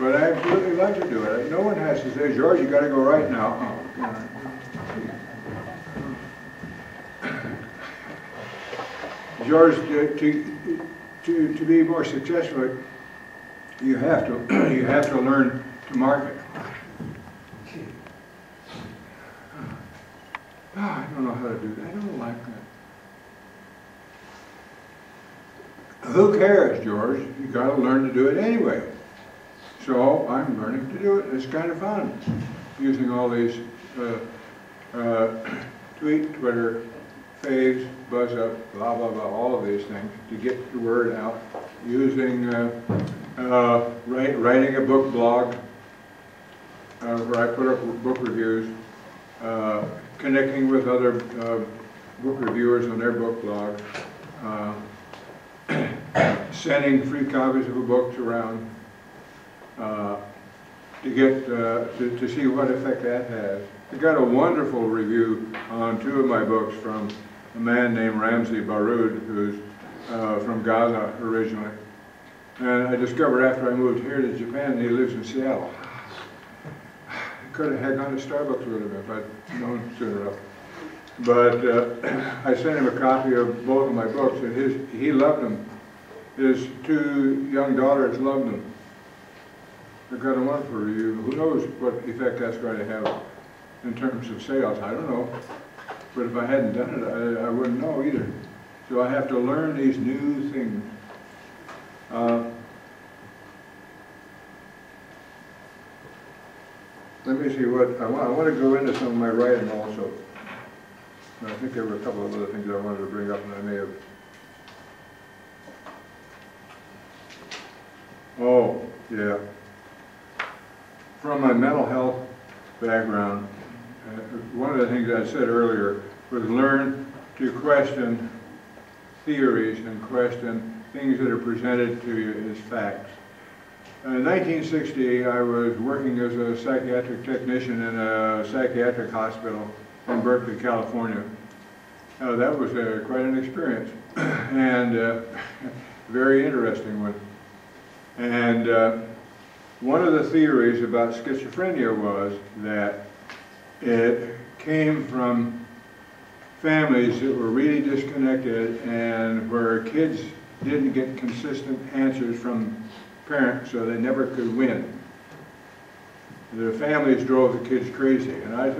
But I absolutely like to do it. No one has to say, George, you got to go right now. Oh, God. George, to be more successful, you have to learn to market. Oh, I don't know how to do that. I don't like that. Who cares, George? You got to learn to do it anyway. So I'm learning to do it. It's kind of fun, using all these tweet, Twitter, faves, buzz up, blah blah blah, all of these things to get the word out. Using writing a book blog where I put up book reviews. Connecting with other book reviewers on their book blog, sending free copies of the books around to get to see what effect that has. I got a wonderful review on 2 of my books from a man named Ramsey Baroud, who's from Gaza originally, and I discovered after I moved here to Japan that he lives in Seattle. Could have gone to Starbucks with him if I'd known sooner enough. But I sent him a copy of both of my books, and he loved them. His 2 young daughters loved them. I got a wonderful review. Who knows what effect that's going to have in terms of sales? I don't know. But if I hadn't done it, I wouldn't know either. So I have to learn these new things. Let me see what I want to go into some of my writing also. I think there were a couple of other things I wanted to bring up, and I may have. Oh, yeah. From my mental health background, one of the things I said earlier was learn to question theories and question things that are presented to you as facts. In 1960, I was working as a psychiatric technician in a psychiatric hospital in Berkeley, California. That was quite an experience, and very interesting one. And one of the theories about schizophrenia was that it came from families that were really disconnected and where kids didn't get consistent answers from parents, so they never could win. The families drove the kids crazy, and I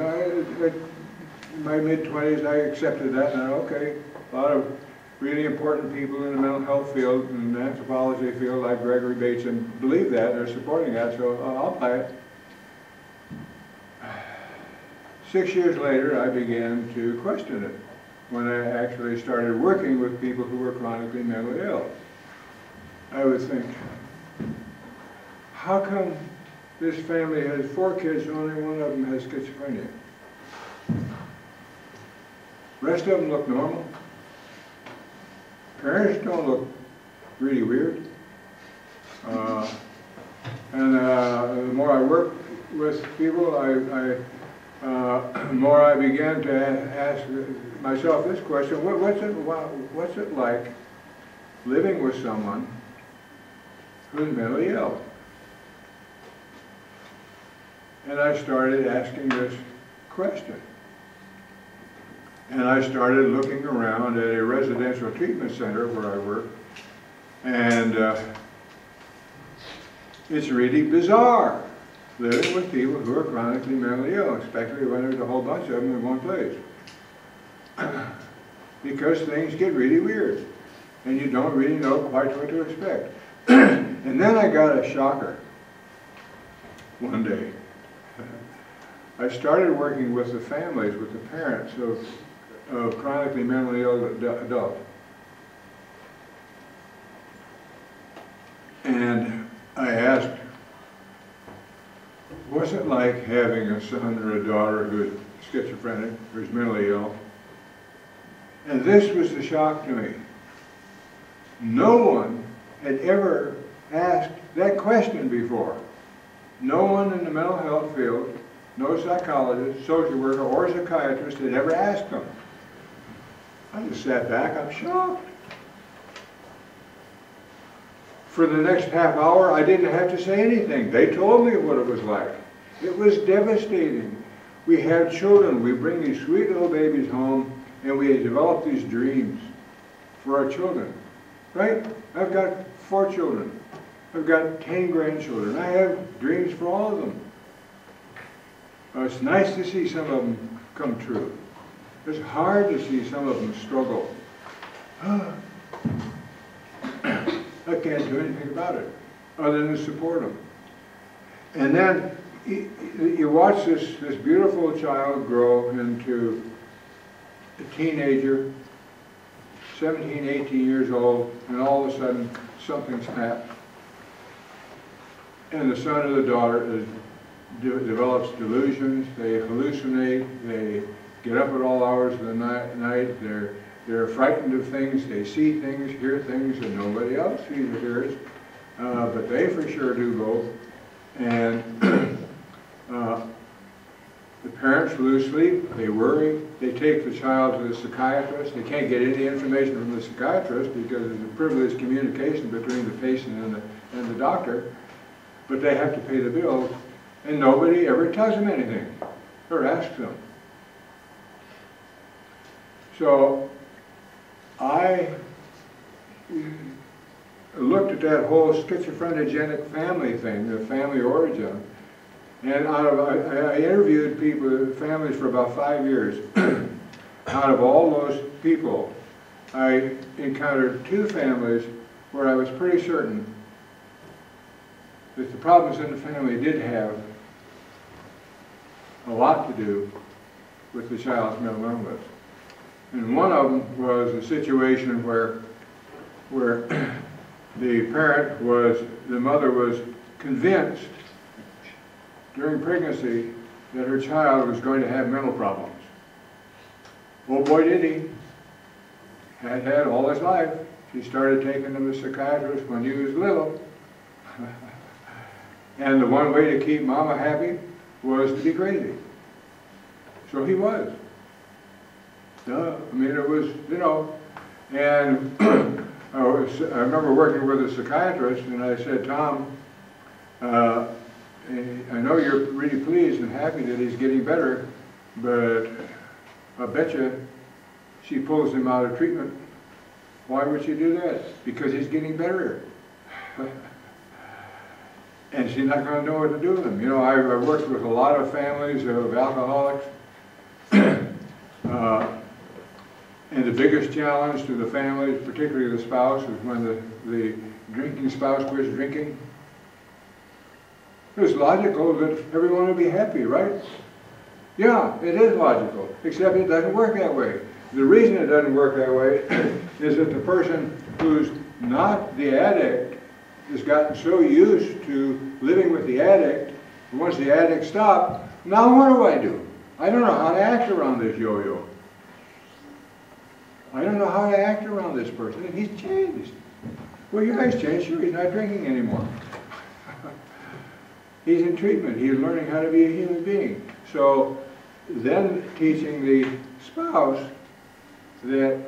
in my mid-20s I accepted that, and okay, a lot of really important people in the mental health field and the anthropology field like Gregory Bates and believe that, they're supporting that, so I'll buy it. 6 years later I began to question it when I actually started working with people who were chronically mentally ill. I would think, how come this family has 4 kids and only one of them has schizophrenia? Rest of them look normal. Parents don't look really weird. The more I work with people, the more I began to ask myself this question: what's it like living with someone who's mentally ill? And I started asking this question. And I started looking around at a residential treatment center where I work, and it's really bizarre living with people who are chronically mentally ill, especially when there's a whole bunch of them in one place. Because things get really weird, and you don't really know quite what to expect. And then I got a shocker one day. I started working with the families, with the parents of chronically mentally ill adults. And I asked, what's it like having a son or a daughter who's schizophrenic, who's mentally ill? And this was the shock to me. No one had ever asked that question before. No one in the mental health field, no psychologist, social worker, or psychiatrist had ever asked them. I just sat back, I'm shocked. For the next half hour, I didn't have to say anything. They told me what it was like. It was devastating. We have children. We bring these sweet little babies home, and we develop these dreams for our children. Right? I've got 4 children. I've got 10 grandchildren. I have dreams for all of them. It's nice to see some of them come true. It's hard to see some of them struggle. I can't do anything about it other than support them. And then you watch this beautiful child grow into a teenager, 17, 18 years old, and all of a sudden something snaps. And the son or the daughter develops delusions, they hallucinate, they get up at all hours of the night, they're frightened of things, they see things, hear things that nobody else sees or hears, but they for sure do both. And the parents lose sleep, they worry, they take the child to the psychiatrist. They can't get any information from the psychiatrist because there's a privileged communication between the patient and the doctor, but they have to pay the bills, and nobody ever tells them anything or asks them. So I looked at that whole schizophrenic family thing, the family origin, and I interviewed families for about 5 years. Out of all those people, I encountered 2 families where I was pretty certain that the problems in the family did have a lot to do with the child's mental illness. And one of them was a situation where the mother was convinced during pregnancy that her child was going to have mental problems. Oh boy did he. Had all his life. She started taking him to psychiatrists when he was little. And the one way to keep mama happy was to be crazy. So he was. Duh. I mean, it was, you know, and I remember working with a psychiatrist, and I said, Tom, I know you're really pleased and happy that he's getting better, but I bet you she pulls him out of treatment. Why would she do that? Because he's getting better. And she's not going to know what to do with him. You know, I worked with a lot of families of alcoholics. And the biggest challenge to the families, particularly the spouse, is when the drinking spouse quits drinking. It's logical that everyone will be happy, right? Yeah, it is logical, except it doesn't work that way. The reason it doesn't work that way is that the person who's not the addict has gotten so used to living with the addict, and once the addict stops, now what do? I don't know how to act around this yo-yo. I don't know how to act around this person, and he's changed. Well, you guys changed, sure, he's not drinking anymore. He's in treatment, he's learning how to be a human being. So then teaching the spouse that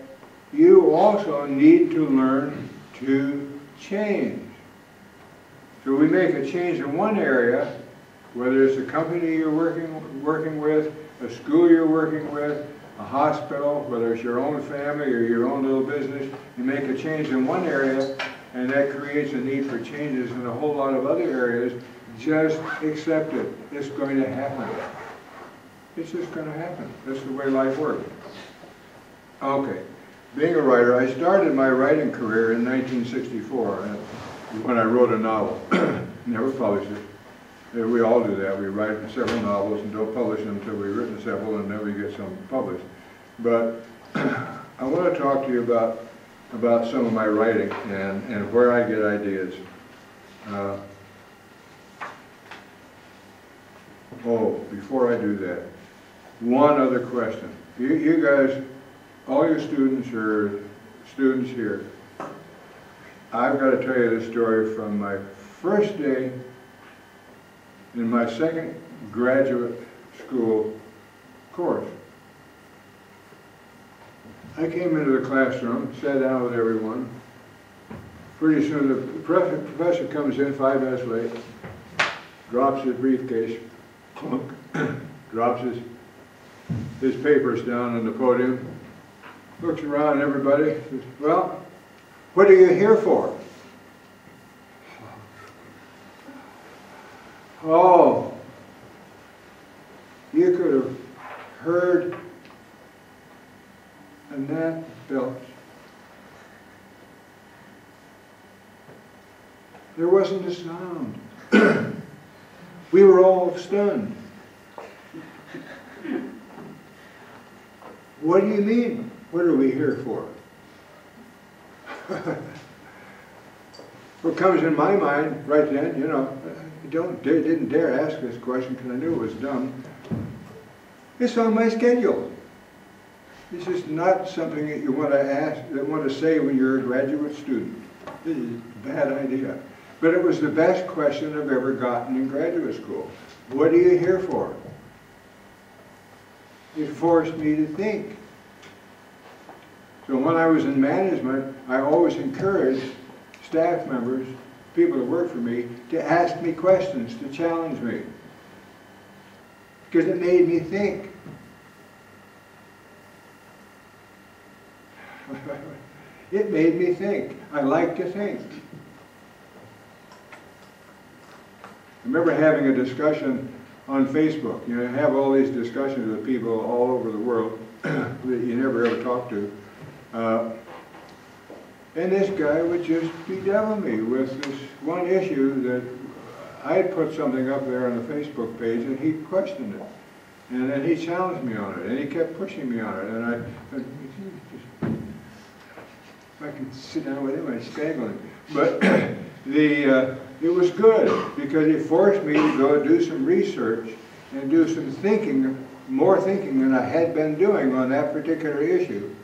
you also need to learn to change. So we make a change in one area, whether it's a company you're working with, a school you're working with, a hospital, whether it's your own family or your own little business, you make a change in one area, and that creates a need for changes in a whole lot of other areas. Just accept it. It's going to happen. It's just going to happen. That's the way life works. Okay. Being a writer, I started my writing career in 1964 when I wrote a novel. Never published it. We all do that. We write several novels and don't publish them until we've written several, and then we get some published. But I want to talk to you about some of my writing and where I get ideas. Before I do that, one other question. You guys, all your students are students here. I've got to tell you this story from my first day in my second graduate school course. I came into the classroom, sat down with everyone. Pretty soon the professor comes in 5 minutes late, drops his briefcase, clunk, drops his papers down on the podium, looks around at everybody, says, well, what are you here for? Oh, you could have heard a gnat belch. There wasn't a sound. We were all stunned. What do you mean? What are we here for? What comes in my mind right then, you know, didn't dare ask this question because I knew it was dumb. It's on my schedule. This is not something that you want to ask, that want to say when you're a graduate student. This is a bad idea. But it was the best question I've ever gotten in graduate school. What are you here for? It forced me to think. So when I was in management, I always encouraged staff members, people that work for me, to ask me questions, to challenge me. Because it made me think. It made me think. I like to think. I remember having a discussion on Facebook. You know, I have all these discussions with people all over the world that you never ever talk to. And this guy would just bedevil me with this one issue that I had put something up there on the Facebook page and he questioned it. And then he challenged me on it and he kept pushing me on it. And if I can sit down with him, I'd strangle him. But it was good because it forced me to go do some research and do some thinking, more thinking than I had been doing on that particular issue,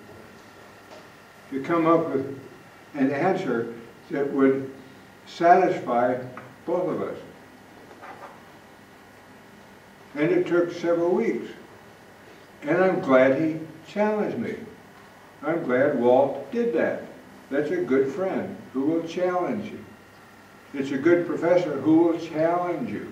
to come up with an answer that would satisfy both of us. And it took several weeks. And I'm glad he challenged me. I'm glad Walt did that. That's a good friend who will challenge you. It's a good professor who will challenge you.